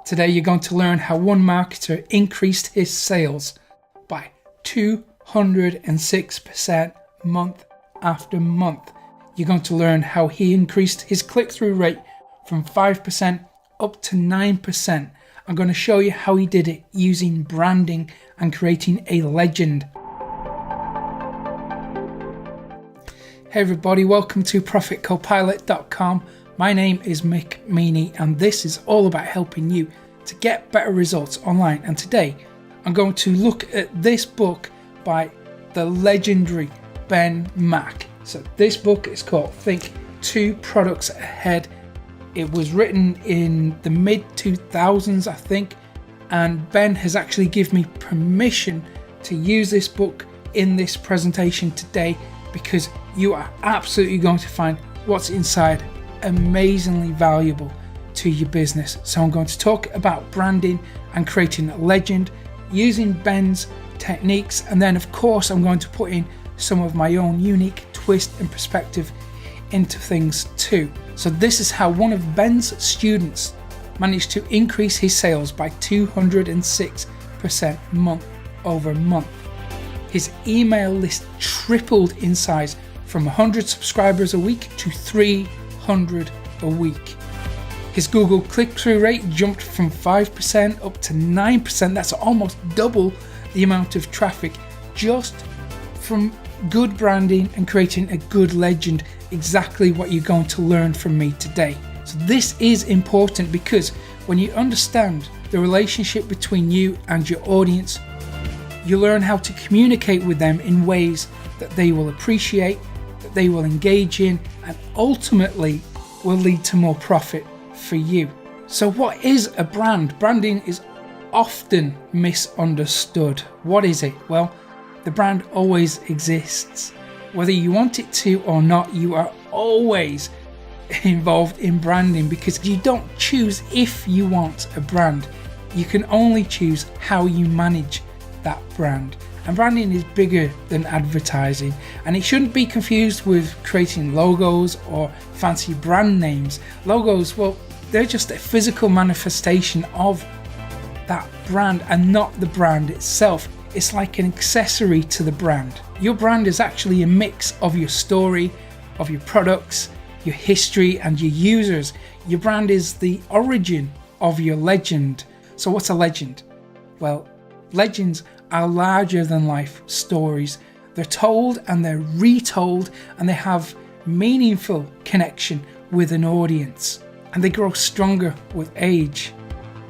Today you're going to learn how one marketer increased his sales by 206% month after month. You're going to learn how he increased his click-through rate from 5% up to 9%. I'm going to show you how he did it using branding and creating a legend. Hey everybody, welcome to ProfitCopilot.com. My name is MICK, MEANEY, and this is all about helping you to get better results online. And today I'm going to look at this book by the legendary Ben Mack. So this book is called Think 2 Products Ahead. It was written in the mid-2000s, I think, and Ben has actually given me permission to use this book in this presentation today because you are absolutely going to find what's inside amazingly valuable to your business. So I'm going to talk about branding and creating a legend using Ben's techniques, and then of course I'm going to put in some of my own unique twist and perspective into things too. So this is how one of Ben's students managed to increase his sales by 206% month over month. His email list tripled in size from 100 subscribers a week to 300 a week. His Google click-through rate jumped from 5% up to 9%. That's almost double the amount of traffic just from good branding and creating a good legend. Exactly what you're going to learn from me today. So this is important because when you understand the relationship between you and your audience, you learn how to communicate with them in ways that they will appreciate, that they will engage in, and ultimately will lead to more profit for you. So what is a brand? Branding is often misunderstood. What is it? Well, the brand always exists. Whether you want it to or not, you are always involved in branding because you don't choose if you want a brand. You can only choose how you manage that brand. And branding is bigger than advertising, and it shouldn't be confused with creating logos or fancy brand names. Logos, well, they're just a physical manifestation of that brand and not the brand itself. It's like an accessory to the brand. Your brand is actually a mix of your story, of your products, your history, and your users. Your brand is the origin of your legend. So what's a legend? Well, legends are larger than life stories. They're told and they're retold, and they have meaningful connection with an audience, and they grow stronger with age.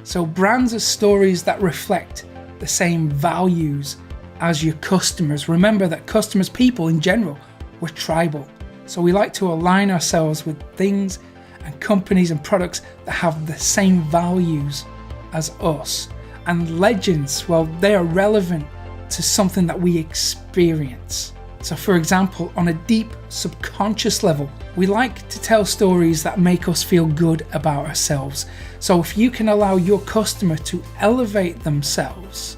So brands are stories that reflect the same values as your customers. Remember that customers, people in general, we're tribal. So we like to align ourselves with things and companies and products that have the same values as us. And legends, well, they are relevant to something that we experience. So for example, on a deep subconscious level, we like to tell stories that make us feel good about ourselves. So if you can allow your customer to elevate themselves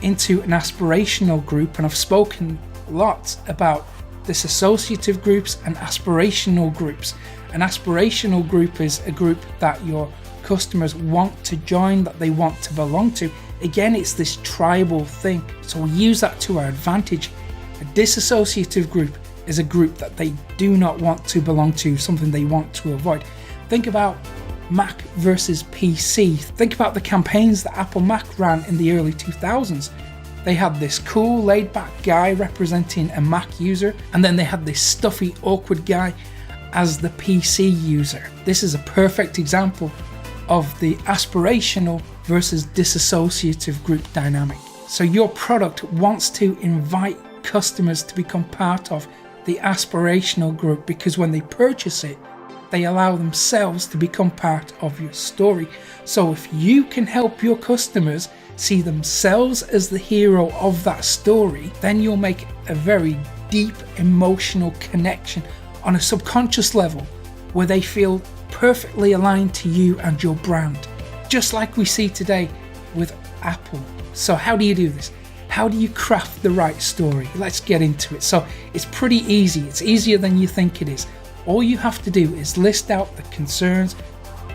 into an aspirational group, and I've spoken a lot about disassociative groups and aspirational groups. An aspirational group is a group that your customers want to join, that they want to belong to. Again, it's this tribal thing, so we use that to our advantage. A disassociative group is a group that they do not want to belong to, something they want to avoid. Think about Mac versus PC. Think about the campaigns that Apple Mac ran in the early 2000s. They had this cool, laid-back guy representing a Mac user, and then they had this stuffy, awkward guy as the PC user. This is a perfect example of the aspirational versus disassociative group dynamic. So your product wants to invite customers to become part of the aspirational group because when they purchase it, they allow themselves to become part of your story. So if you can help your customers see themselves as the hero of that story, then you'll make a very deep emotional connection on a subconscious level where they feel perfectly aligned to you and your brand, just like we see today with Apple. So how do you do this? How do you craft the right story? Let's get into it. So it's pretty easy. It's easier than you think it is. All you have to do is list out the concerns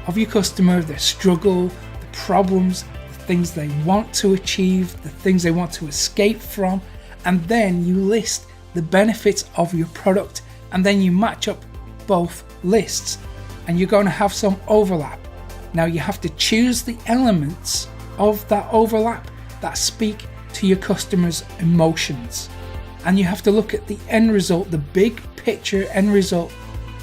of your customer, their struggle, the problems, the things they want to achieve, the things they want to escape from, and then you list the benefits of your product, and then you match up both lists, and you're going to have some overlap. Now you have to choose the elements of that overlap that speak to your customers' emotions, and you have to look at the end result, the big picture end result,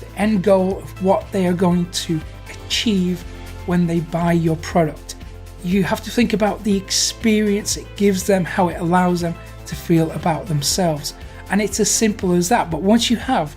the end goal of what they are going to achieve when they buy your product. You have to think about the experience it gives them, how it allows them to feel about themselves, and it's as simple as that. But once you have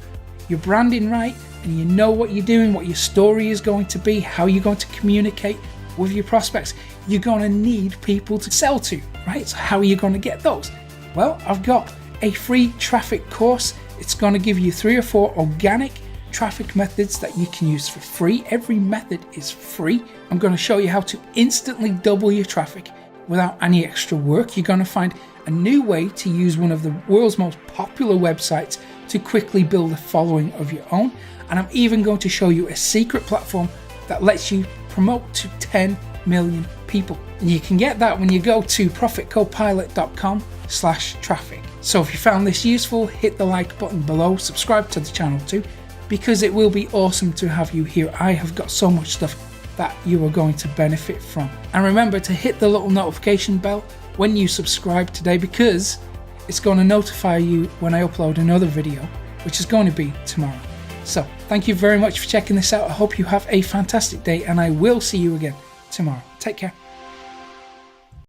your branding right and you know what you're doing, what your story is going to be, how you're going to communicate with your prospects, you're going to need people to sell to, right? So how are you going to get those? Well, I've got a free traffic course. It's going to give you 3 or 4 organic traffic methods that you can use for free. Every method is free. I'm going to show you how to instantly double your traffic without any extra work. You're going to find a new way to use one of the world's most popular websites to quickly build a following of your own. And I'm even going to show you a secret platform that lets you promote to 10 million people. And you can get that when you go to profitcopilot.com/traffic. So if you found this useful, hit the like button below, subscribe to the channel too, because it will be awesome to have you here. I have got so much stuff that you are going to benefit from. And remember to hit the little notification bell when you subscribe today, because it's going to notify you when I upload another video, which is going to be tomorrow. So thank you very much for checking this out. I hope you have a fantastic day, and I will see you again tomorrow. Take care.